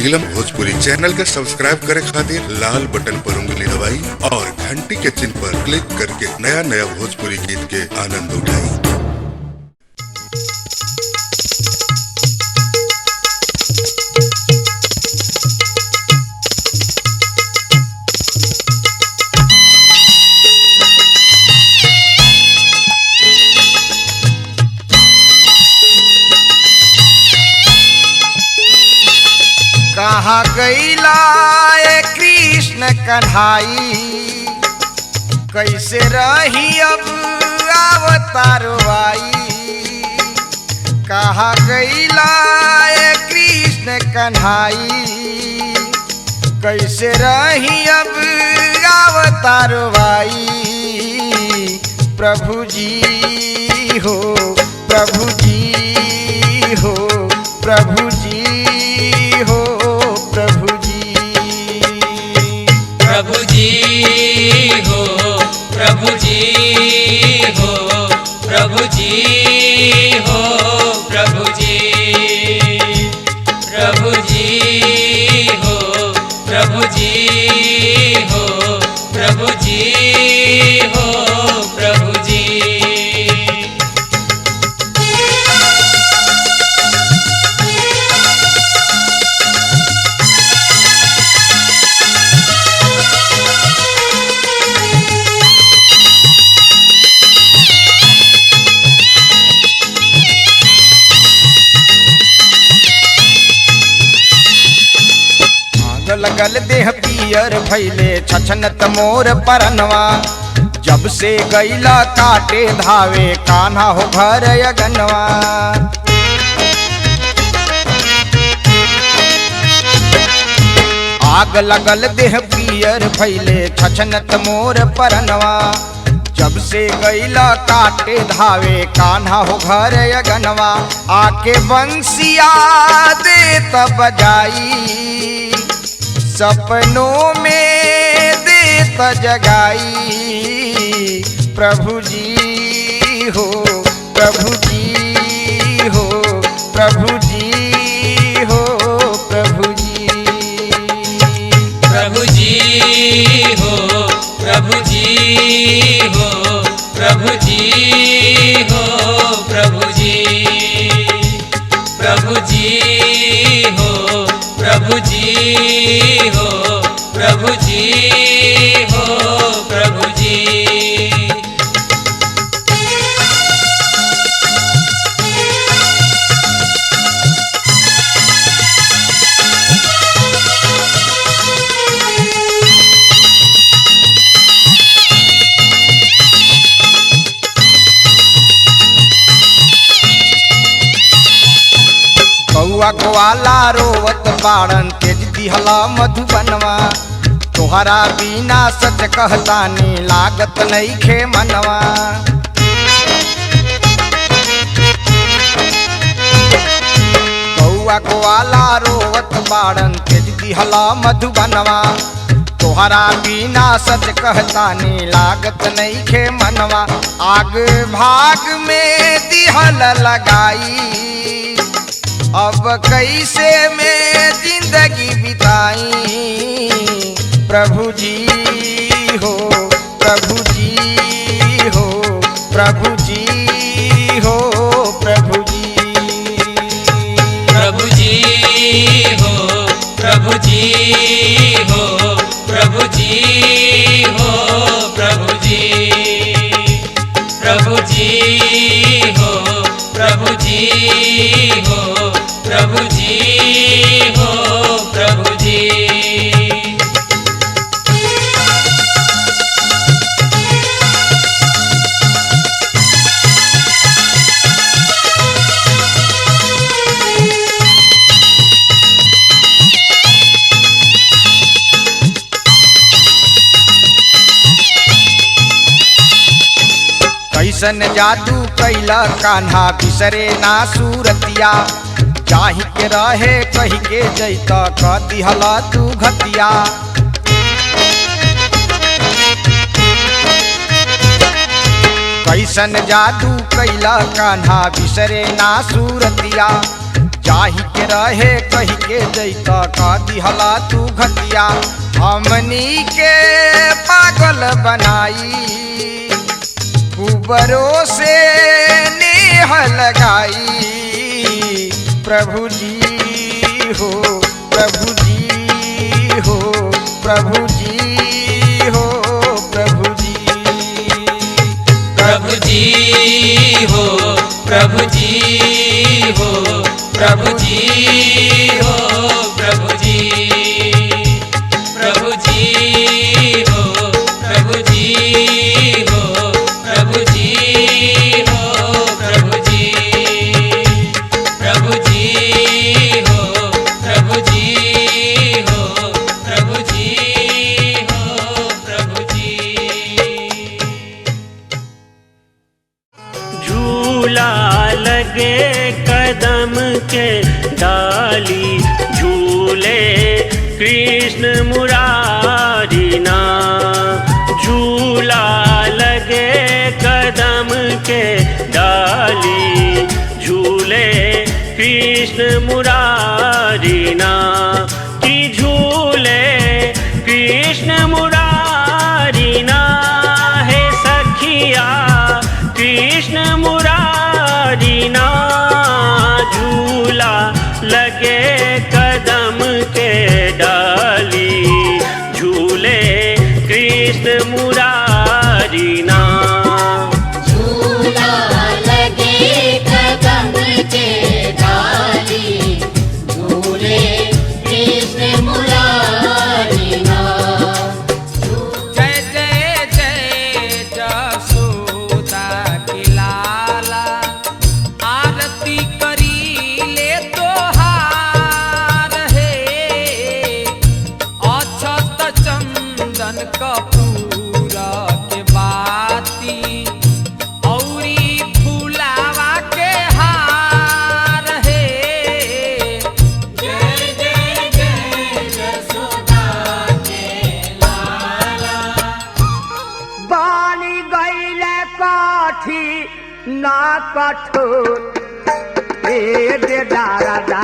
नीलम Bhojpuri channel के subscribe करे खातिर लाल बटन पर उंगली दबाई और घंटी के चिन्ह पर क्लिक करके नया नया भोजपुरी गीत के आनंद उठाई। कहाँ गईला ए कृष्ण कन्हाई, कैसे रही अब अवतारो आई। कहाँ गईला ए कृष्ण कन्हाई, कैसे रही अब अवतारो आई। प्रभु जी हो, प्रभु जी हो, प्रभु जी हो, प्रभु जी। प्रभु जी हो, प्रभु जी हो, प्रभु जी हो, प्रभु जी। प्रभु जी हो, प्रभु जी हो, प्रभु जी हो, प्रभु जी। लगल देह पियर भैले छछनत मोर परनवा, जब से गईला काटे धावे कान्हा हो घर अगनवा। आग लगल देह पियर भैले छछनत मोर परनवा, जब से गईला काटे धावे कान्हा हो घर अगनवा। आके बंसिया दे तब बजाई, सपनों में देत जगाई। प्रभु जी हो, प्रभु जी हो, प्रभु जी हो, प्रभु जी। प्रभु जी हो, प्रभु जी हो, प्रभु जी हो, प्रभु जी। प्रभु जी हो, प्रभु जी हो, प्रभु जी हो, प्रभु जी। कौआ ग्वाला रोवत बाड़न तेज दिहला मधुबनवा, तोहरा बिना सच कहतानी लागत नइखे मनवा। कौआ ग्वाला रोवत बाड़न तेज दिहला मधुबनवा, तोहरा बिना सच कहतानी लागत नइखे मनवा। आग भाग में दिहल लगाई, अब कैसे मैं जिंदगी बिताई। प्रभु जी हो, प्रभु जी हो, प्रभु जी हो, प्रभु जी। प्रभु जी हो, प्रभु जी हो, प्रभु जी हो, प्रभु जी। प्रभु जी हो, प्रभु जी हो, प्रभु जी हो, प्रभु जी। कैसन जादू कैला कान्हा बिसरे ना सूरतिया, जाहि के रहे कही के जैता क दिहला तू घतिया। कैसन जादू कैला कान्हा बिसरे ना सूरतिया, जाही के रहे कही के जैता का दिहला तू घटिया हमनी के पागल बनाई कुबरों से नेह लगाई प्रभु जी हो प्रभु जी हो प्रभु जी हो प्रभु जी प्रभु जी हो प्रभु जी हो प्रभु जी हो प्रभु जी प्रभु जी हो प्रभु जी हो प्रभु जी हो प्रभु जी प्रभु जी हो प्रभु जी हो प्रभु जी हो प्रभु जी। झूला लगे कदम के डाली झूले कृष्ण मुरारी ना झूला लगे कदम के डाली झूले कृष्ण मुरारी ना कि झूले कृष्ण मुरारी ना है सखिया कृष्ण मुरारी ना झूला लगे कदम के डाली झूले कृष्ण मुरारी ना झूला लगे कदम के डाली झूले कृष्ण मुरारी ना। जय जय जय जसोदा के लाला आरती करी ले तोहार हे अक्षत चंदन कपूर के बाती औरी फुलावा के हार हे जय जय जय जसोदा के लाला बानी गईले काठी ना कठोर ए दे दारा